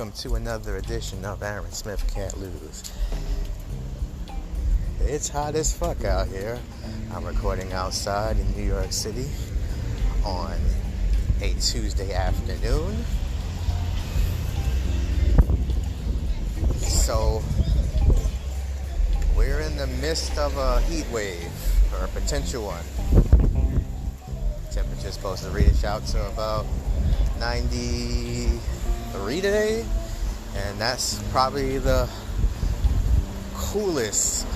welcome to another edition of Aaron Smith Can't Lose. It's hot as fuck out here. I'm recording outside in New York City on a Tuesday afternoon. So, we're in the midst of a heat wave, or a potential one. Temperature's supposed to reach out to about 93 today, and that's probably the coolest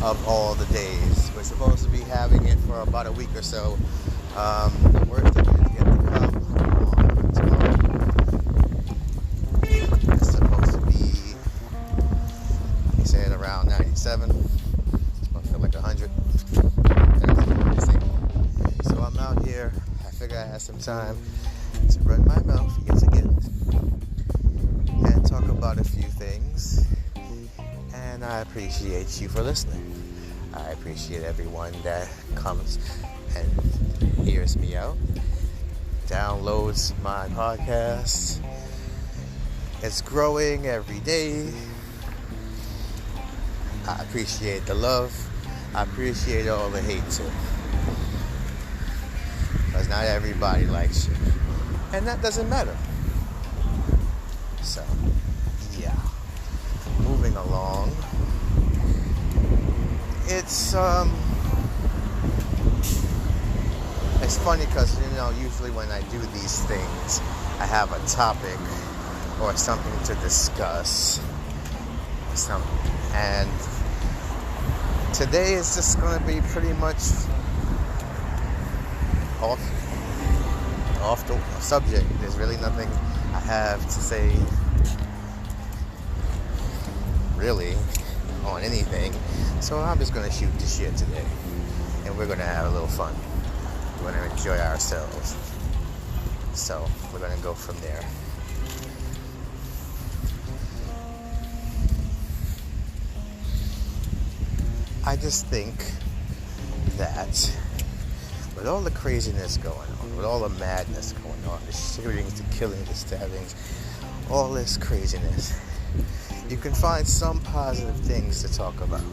of all the days. We're supposed to be having it for about a week or so. The worst of it is yet to come on tomorrow. It's supposed to be, he said, around 97. It's going to feel like 100. So I'm out here. I figure I had some time to run my mouth yet again and talk about a few things. And I appreciate you for listening. I appreciate everyone that comes and hears me out, downloads my podcast. It's growing every day. I appreciate the love. I appreciate all the hate too. Because not everybody likes you. And that doesn't matter. So, yeah. Moving along. It's funny because, usually when I do these things, I have a topic or something to discuss. And today is just going to be pretty much off the subject. There's really nothing I have to say really on anything, so I'm just gonna shoot the shit today, and we're gonna have a little fun. We're gonna enjoy ourselves, so we're gonna go from there. I just think that with all the craziness going on, with all the madness going on, the shootings, the killings, the stabbings, all this craziness, you can find some positive things to talk about.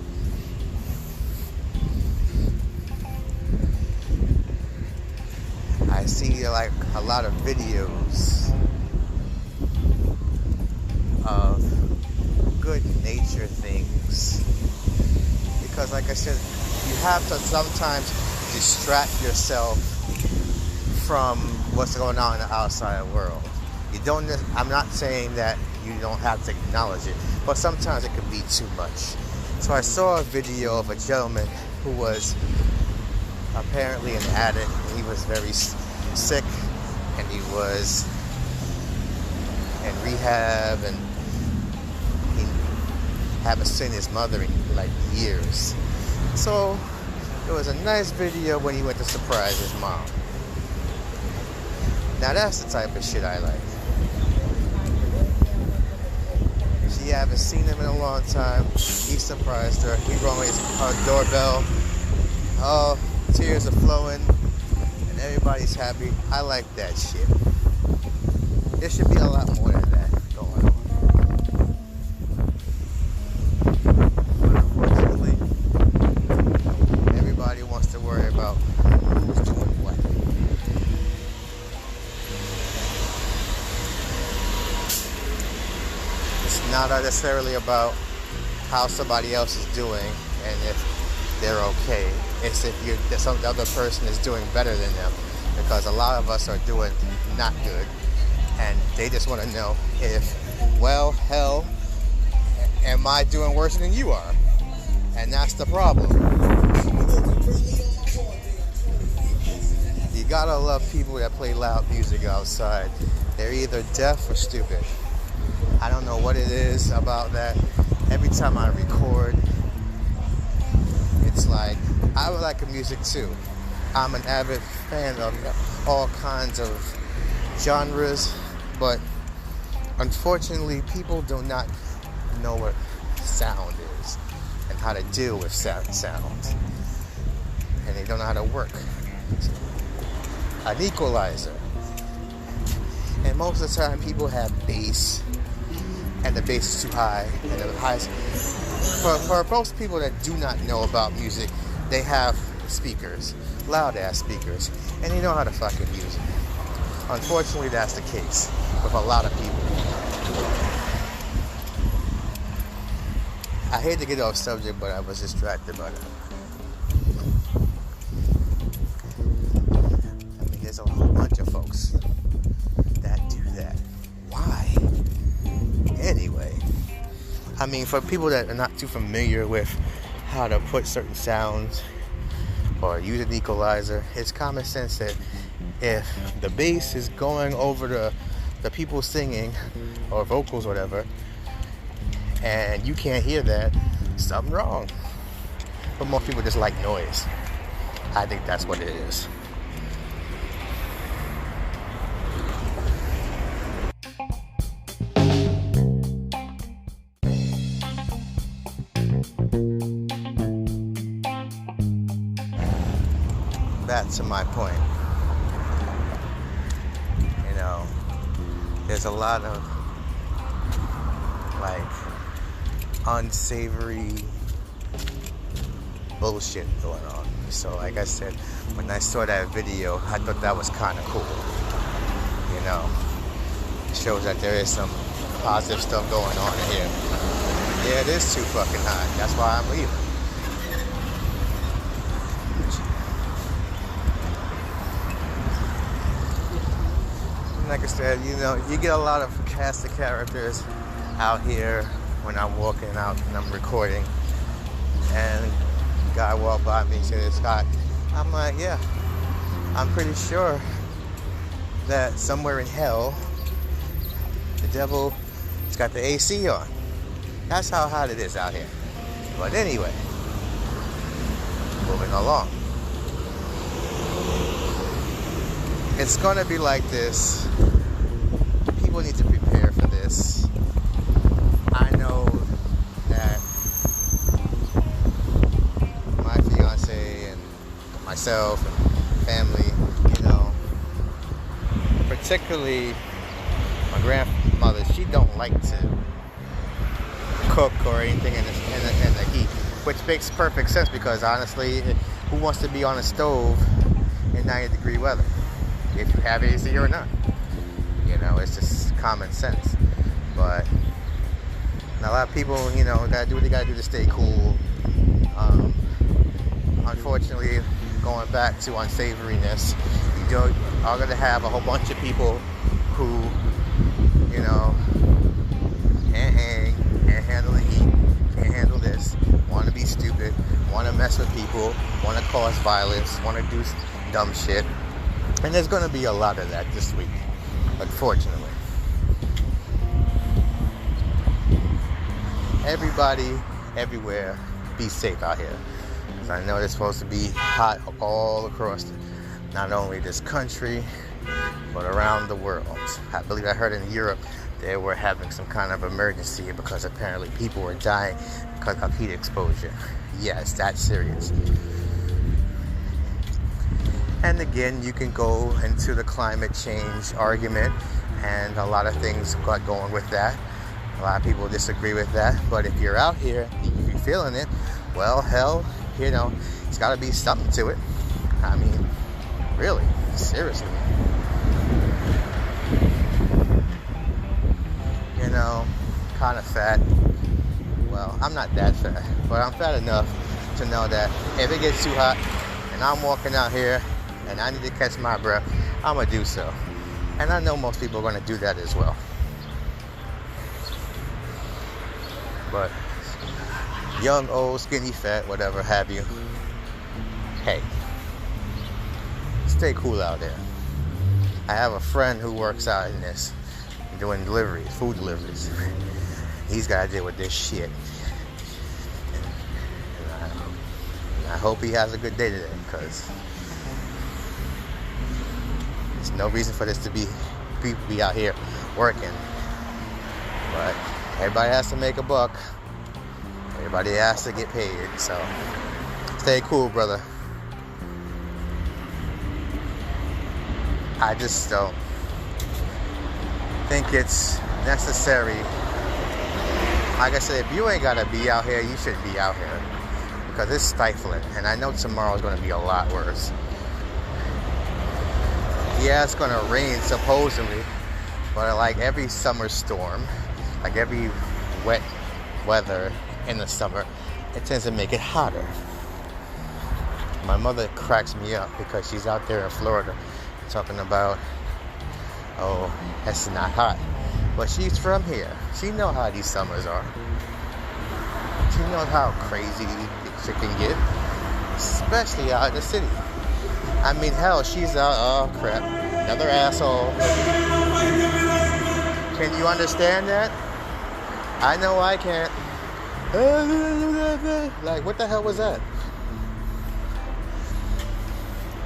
I see like a lot of videos of good nature things, because like I said, you have to sometimes distract yourself from what's going on in the outside world. I'm not saying that you don't have to acknowledge it, but sometimes it can be too much. So I saw a video of a gentleman who was apparently an addict. He was very sick, and he was in rehab, and he hadn't seen his mother in like years. So it was a nice video when he went to surprise his mom. Now that's the type of shit I like. She haven't seen him in a long time. He surprised her. He rang her doorbell. Oh, tears are flowing, and everybody's happy. I like that shit. There should be a lot more than that going on. Unfortunately, everybody wants to worry about who's doing what. It's not necessarily about how somebody else is doing and if they're okay. It's if some other person is doing better than them, because a lot of us are doing not good, and they just want to know if, well, hell, am I doing worse than you are? And that's the problem. You gotta love people that play loud music outside. They're either deaf or stupid. I don't know what it is about that. Every time I record, it's like, I would like the music too. I'm an avid fan of all kinds of genres, but unfortunately people do not know what sound is and how to deal with sound, and they don't know how to work an equalizer. And most of the time people have bass and the bass is too high, and the highest. For most people that do not know about music, they have speakers, loud ass speakers, and they know how to fucking use it. Unfortunately, that's the case with a lot of people. I hate to get off subject, but I was distracted by that. I mean, there's a whole bunch of folks that do that. Why? Anyway, I mean, for people that are not too familiar with how to put certain sounds or use an equalizer, it's common sense that if the bass is going over the people singing or vocals or whatever, and you can't hear that, something wrong. But most people just like noise. I think that's what it is. Back to my point. You know, there's a lot of like unsavory bullshit going on. So like I said, when I saw that video, I thought that was kind of cool. You know, it shows that there is some positive stuff going on in here. Yeah, it is too fucking hot. That's why I'm leaving. Like I said, you know, you get a lot of cast of characters out here when I'm walking out and I'm recording, and a guy walked by me and said it's hot. I'm like, yeah, I'm pretty sure that somewhere in hell the devil has got the AC on. That's how hot it is out here. But anyway, moving along. It's gonna be like this. People need to prepare for this. I know that my fiance and myself and family, you know, particularly my grandmother, she don't like to cook or anything in the heat, which makes perfect sense because honestly, who wants to be on a stove in 90-degree weather? If you have AC or not, you know, it's just common sense. But a lot of people, you know, gotta do what they gotta do to stay cool. Unfortunately, going back to unsavoriness, you are gonna have a whole bunch of people who, you know, can't hang, can't handle the heat, can't handle this, want to be stupid, want to mess with people, want to cause violence, want to do dumb shit. And there's going to be a lot of that this week, unfortunately. Everybody, everywhere, be safe out here. Because I know it's supposed to be hot all across, not only this country, but around the world. I believe I heard in Europe they were having some kind of emergency because apparently people were dying because of heat exposure. Yeah, it's that serious. And again, you can go into the climate change argument, and a lot of things got going with that. A lot of people disagree with that, but if you're out here, you're feeling it, well, hell, you know, it's got to be something to it. I mean, really, seriously. You know, kind of fat. Well, I'm not that fat, but I'm fat enough to know that if it gets too hot and I'm walking out here and I need to catch my breath, I'm going to do so. And I know most people are going to do that as well. But young, old, skinny, fat, whatever have you, hey, stay cool out there. I have a friend who works out in this, doing deliveries, food deliveries. He's got to deal with this shit. And I hope he has a good day today, because there's no reason for this to be people be out here working. But everybody has to make a buck. Everybody has to get paid. So stay cool, brother. I just don't think it's necessary Like I said, if you ain't gotta be out here, you shouldn't be out here because it's stifling. And I know tomorrow's gonna be a lot worse. Yeah, it's gonna rain supposedly, but like every summer storm, like every wet weather in the summer, it tends to make it hotter. My mother cracks me up because she's out there in Florida talking about, oh, it's not hot. But she's from here. She knows how these summers are. She knows how crazy it can get, especially out in the city. I mean, hell, she's out. Oh, crap. Another asshole. Can you understand that? I know I can't. Like, what the hell was that?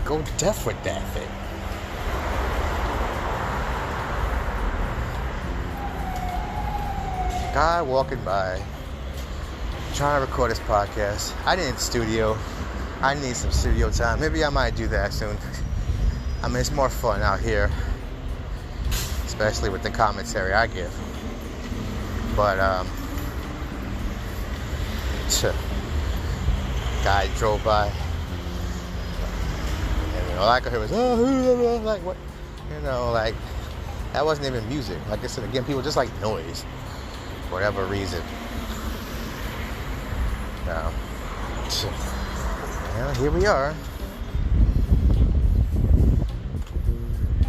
Go deaf with that thing. Guy walking by, trying to record his podcast. I need studio. I need some studio time. Maybe I might do that soon. I mean, it's more fun out here, especially with the commentary I give. But guy drove by, and all I could hear was like what, like that wasn't even music. Like I said again, people just like noise. Whatever reason. Now, well, here we are.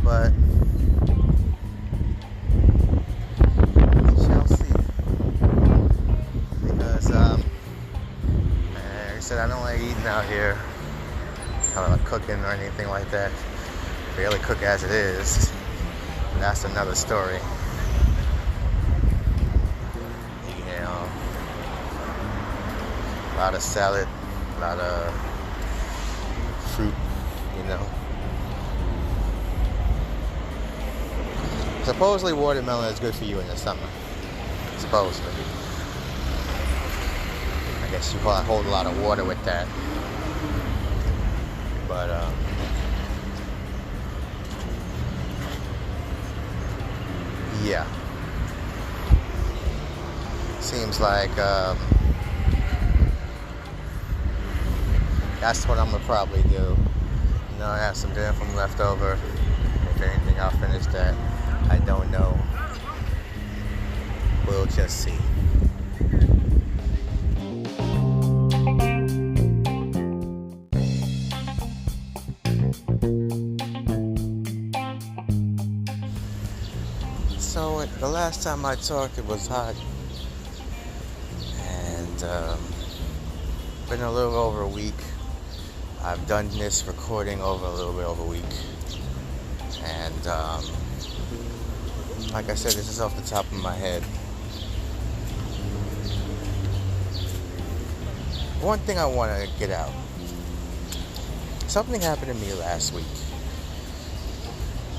But we shall see. Because like I said, I don't like eating out here. I don't like cooking or anything like that. Barely cook as it is. And that's another story. A lot of salad, a lot of fruit, Supposedly watermelon is good for you in the summer. Supposedly. I guess you probably hold a lot of water with that. But, yeah. Seems like, that's what I'm gonna probably do. I have some dinner from leftover. If anything, I'll finish that. I don't know. We'll just see. So the last time I talked, it was hot, and been a little over a week. I've done this recording over a little bit over a week, and like I said, this is off the top of my head. One thing I want to get out. Something happened to me last week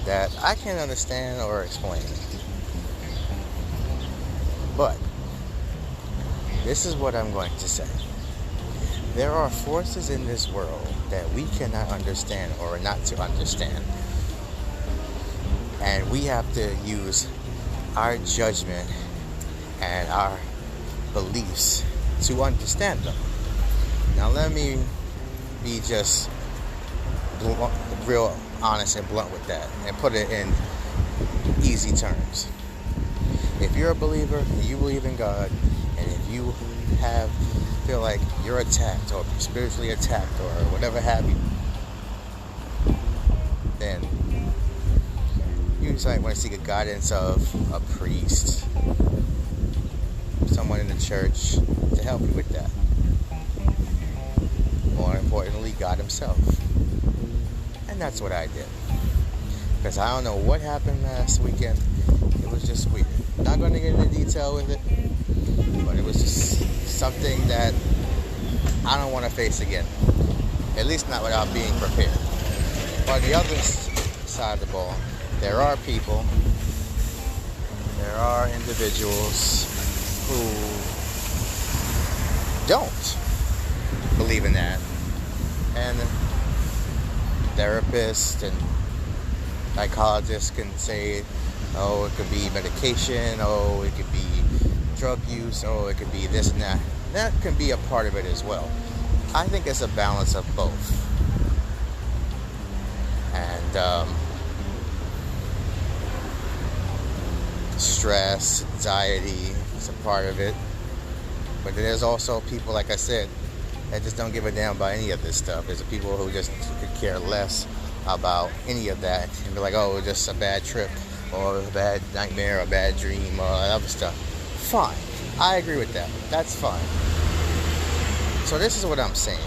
that I can't understand or explain. But this is what I'm going to say. There are forces in this world that we cannot understand or not to understand. And we have to use our judgment and our beliefs to understand them. Now let me be just real honest and blunt with that and put it in easy terms. If you're a believer and you believe in God, and if you feel like you're attacked or spiritually attacked or whatever have you, then you just want to seek a guidance of a priest, someone in the church to help you with that. More importantly, God himself. And that's what I did. Because I don't know what happened last weekend. It was just weird. Not going to get into detail with it, but it was just something that I don't want to face again. At least not without being prepared. On the other side of the ball, there are people, there are individuals who don't believe in that. And therapists and psychologists can say, oh, it could be medication, oh, it could be drug use, or it could be this and that. That can be a part of it as well. I think it's a balance of both. And stress, anxiety is a part of it. But there's also people, like I said, that just don't give a damn about any of this stuff. There's people who just could care less about any of that and be like, oh, it's just a bad trip or a bad nightmare or a bad dream or other stuff. Fine. I agree with that. That's fine. So this is what I'm saying.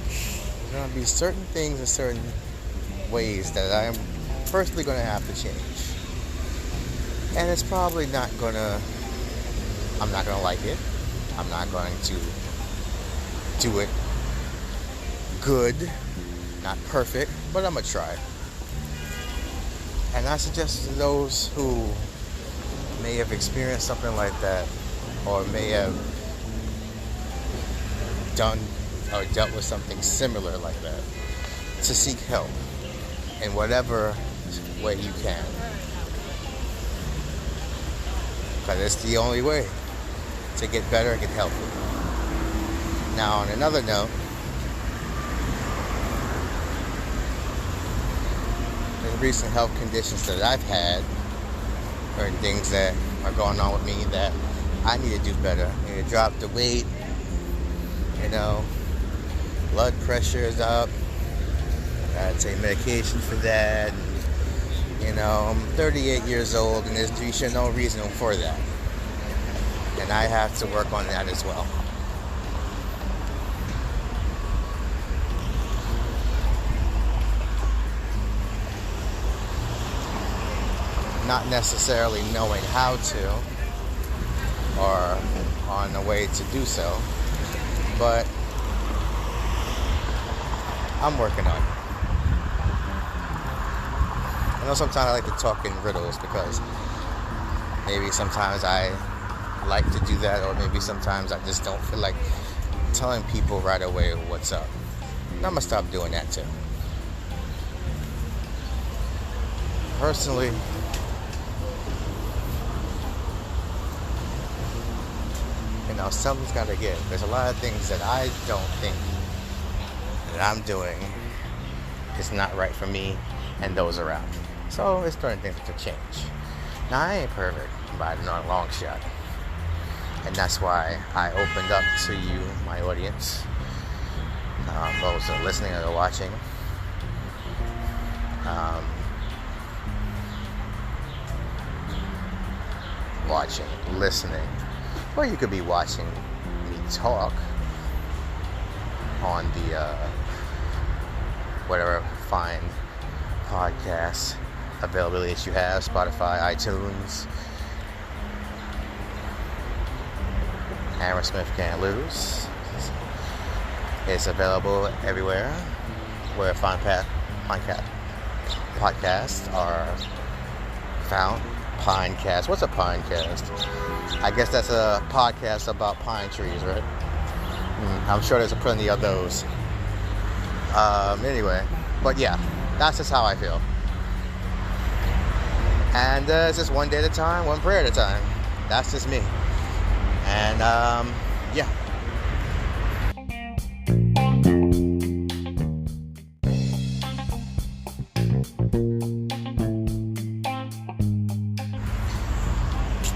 There's going to be certain things and certain ways that I am personally going to have to change. And it's probably not going to, I'm not going to like it. I'm not going to do it good, not perfect, but I'm going to try. And I suggest to those who may have experienced something like that, or may have done or dealt with something similar like that, to seek help in whatever way you can. Because it's the only way to get better and get healthy. Now, on another note, the recent health conditions that I've had, or things that are going on with me that I need to do better. I need to drop the weight, blood pressure is up. I gotta take medication for that. I'm 38 years old, and there's no reason for that. And I have to work on that as well. Not necessarily knowing how to or on the way to do so, but I'm working on it. I know sometimes I like to talk in riddles because maybe sometimes I like to do that, or maybe sometimes I just don't feel like telling people right away what's up. And I'm gonna stop doing that too. Personally, something's gotta give. There's a lot of things that I don't think that I'm doing is not right for me and those around me. So it's starting things to change. Now, I ain't perfect by not a long shot. And that's why I opened up to you, my audience, those that are listening or watching. Listening. Or you could be watching me talk on the whatever fine podcast availability that you have, Spotify, iTunes. Hammersmith Can't Lose. It's available everywhere where fine podcasts are found. Pinecast. What's a pinecast? I guess that's a podcast about pine trees, right? I'm sure there's plenty of those. Anyway, but yeah, that's just how I feel. And it's just one day at a time, one prayer at a time. That's just me. And yeah.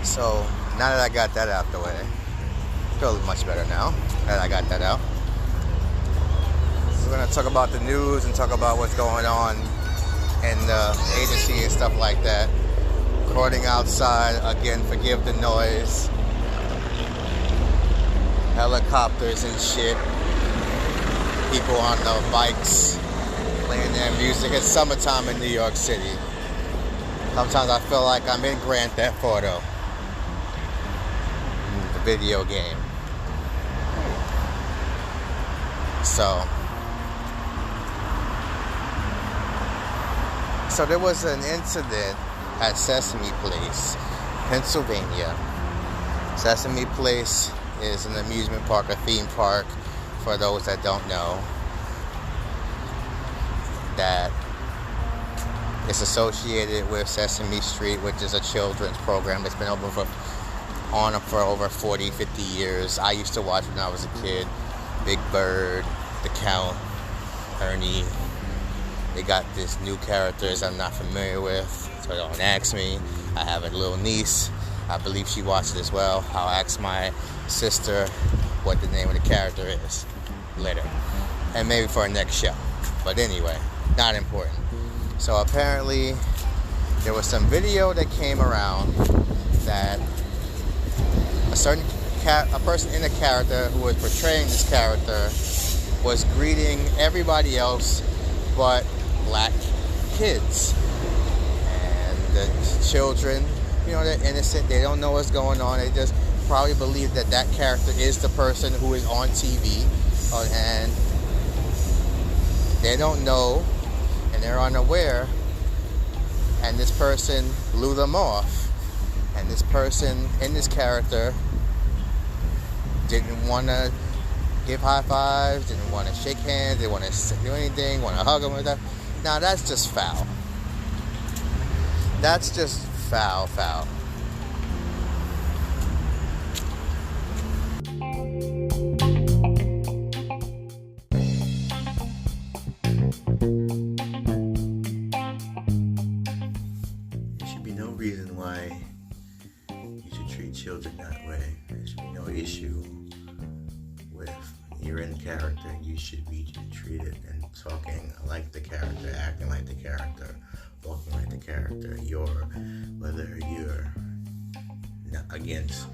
So now that I got that out the way, I feel much better now that I got that out. So we're going to talk about the news and talk about what's going on in the agency and stuff like that. Recording outside, again, forgive the noise. Helicopters and shit. People on the bikes playing their music. It's summertime in New York City. Sometimes I feel like I'm in Grand Theft Auto, the video game. So there was an incident at Sesame Place, Pennsylvania. Sesame Place is an amusement park, a theme park, for those that don't know. that is associated with Sesame Street, which is a children's program that's been on for over 40, 50 years. I used to watch when I was a kid. Big Bird, the Count, Ernie. They got these new characters I'm not familiar with, so don't ask me. I have a little niece. I believe she watched it as well. I'll ask my sister what the name of the character is later. And maybe for our next show. But anyway, not important. So apparently, there was some video that came around that a person in the character who was portraying this character was greeting everybody else but black kids. And the children, they're innocent. They don't know what's going on. They just probably believe that character is the person who is on TV. And they don't know, and they're unaware, and this person blew them off. And this person in this character didn't want to give high fives, didn't want to shake hands, didn't want to do anything, want to hug them or that. Now that's just foul. That's just foul. There should be no reason why you should treat children that way. There should be no issue with you're in character. You should be treated and talking like the character, acting like the character, walking like the character. Whether you're not against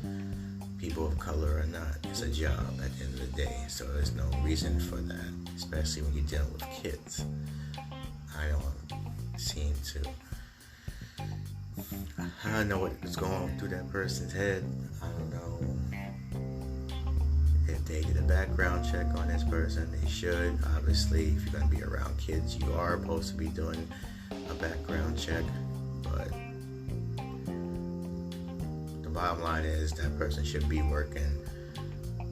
people of color or not, it's a job at the end of the day. So there's no reason for that, especially when you're dealing with kids. I don't know what was going through that person's head. I don't know if they did a background check on this person. They should. Obviously, if you're going to be around kids, you are supposed to be doing a background check. But the bottom line is that person shouldn't be working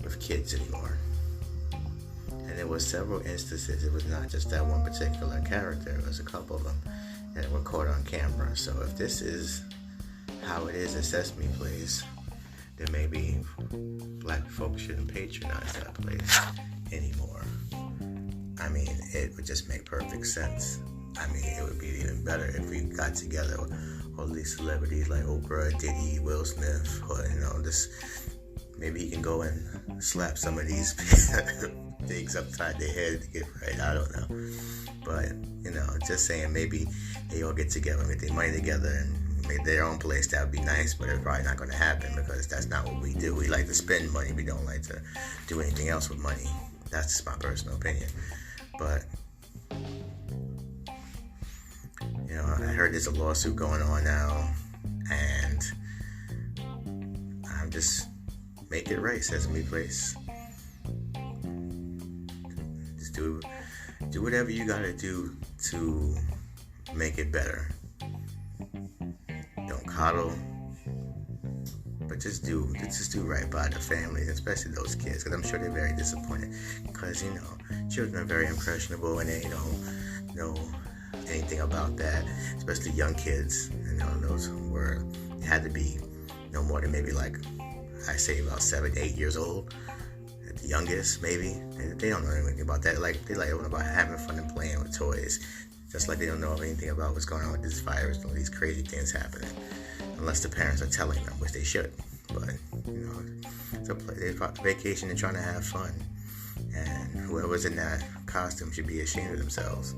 with kids anymore. And there was several instances. It was not just that one particular character. It was a couple of them that were caught on camera. So if this is how it is at Sesame Place, then maybe black folks shouldn't patronize that place anymore. I mean, it would just make perfect sense. I mean, it would be even better if we got together all these celebrities like Oprah, Diddy, Will Smith, or, maybe he can go and slap some of these things upside their head to get right. I don't know. But, just saying, maybe they all get together and get their money together and make their own place. That would be nice, but it's probably not going to happen because that's not what we do. We like to spend money. We don't like to do anything else with money. That's just my personal opinion. But, I heard there's a lawsuit going on now, and I'm just make it right, Sesame Place. Just do whatever you gotta do to make it better. Don't coddle, but just do right by the families, especially those kids, because I'm sure they're very disappointed. Because children are very impressionable, and they don't know anything about that, especially young kids. Those had to be no more than maybe I say about 7, 8 years old at the youngest, maybe. They don't know anything about that. They know about having fun and playing with toys, just like they don't know anything about what's going on with this virus and all these crazy things happening, unless the parents are telling them, which they should. But it's a play. They're vacation and trying to have fun, and whoever's in that costume should be ashamed of themselves.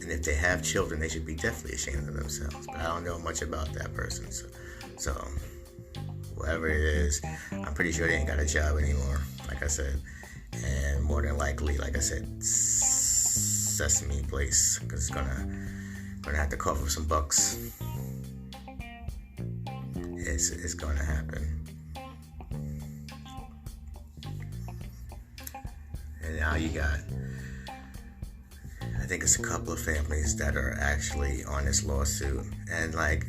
And if they have children, they should be definitely ashamed of themselves. But I don't know much about that person, so whoever it is, I'm pretty sure they ain't got a job anymore, like I said. And more than likely, like I said, Sesame Place, because it's gonna have to cough up some bucks. It's gonna happen. And now you got, I think it's a couple of families that are actually on this lawsuit, and I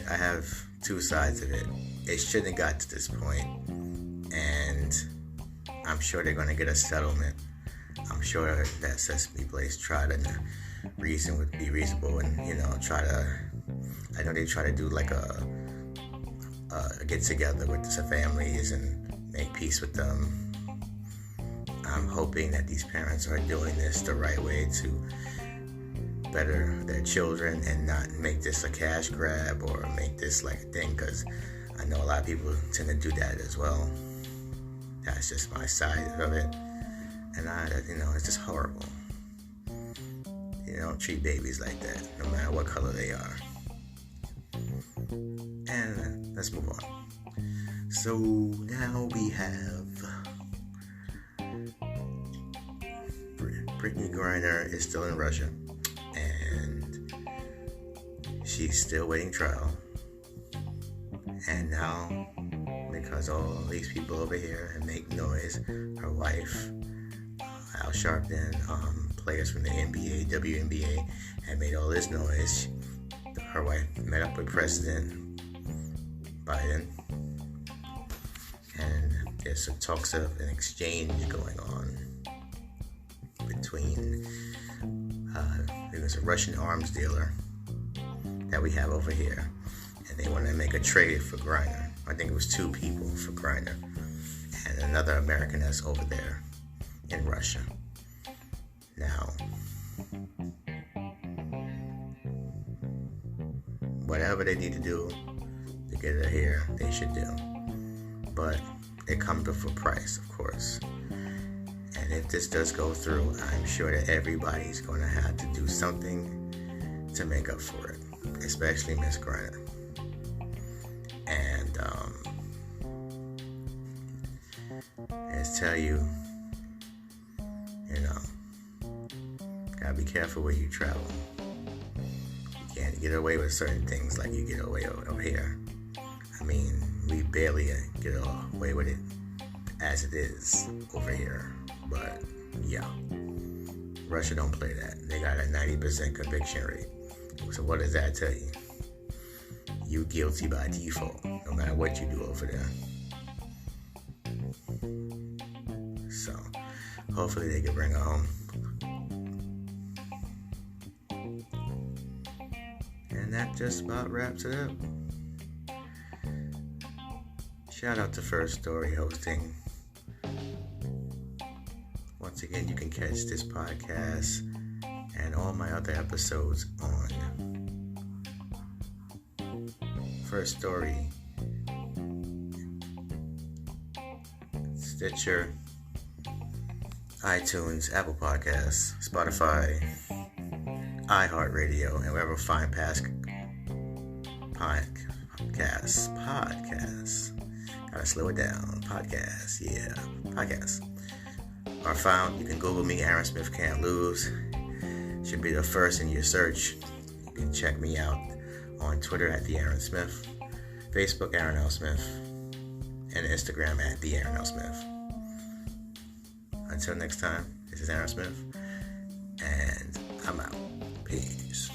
have two sides of it. It shouldn't have got to this point, and I'm sure they're going to get a settlement I'm sure that Sesame Place tried to be reasonable and, I know they try to do like a get together with the families and make peace with them. I'm hoping that these parents are doing this the right way to better their children and not make this a cash grab or make this like a thing, because I know a lot of people tend to do that as well. That's just my side of it. And it's just horrible. You don't treat babies like that, no matter what color they are. And let's move on. So now we have Britney Griner is still in Russia, and she's still waiting trial. And now, because all these people over here make noise, her wife, Al Sharpton, players from the NBA, WNBA, had made all this noise. Her wife met up with President Biden, and there's some talks of an exchange going on between it was a Russian arms dealer that we have over here, and they want to make a trade for Griner. I think it was 2 people for Griner and another American that's over there in Russia. Now, whatever they need to do to get her here, they should do. But it comes with a price, of course. And if this does go through, I'm sure that everybody's going to have to do something to make up for it, especially Miss Griner. And tell you, gotta be careful where you travel. You can't get away with certain things like you get away over here. I mean, we barely get away with it as it is over here. But yeah, Russia don't play that. They got a 90% conviction rate. So what does that tell you? You guilty by default, no matter what you do over there. So hopefully they can bring her home. And that just about wraps it up. Shout out to First Story Hosting. Once again, you can catch this podcast and all my other episodes on First Story, Stitcher, iTunes, Apple Podcasts, Spotify, iHeartRadio, and wherever fine podcasts. Gotta slow it down. Podcasts are found. You can Google me, Aaron Smith Can't Lose. Should be the first in your search. You can check me out on Twitter at The Aaron Smith, Facebook Aaron L. Smith, and Instagram at The Aaron L. Smith. Until next time, this is Aaron Smith, and I'm out. Peace.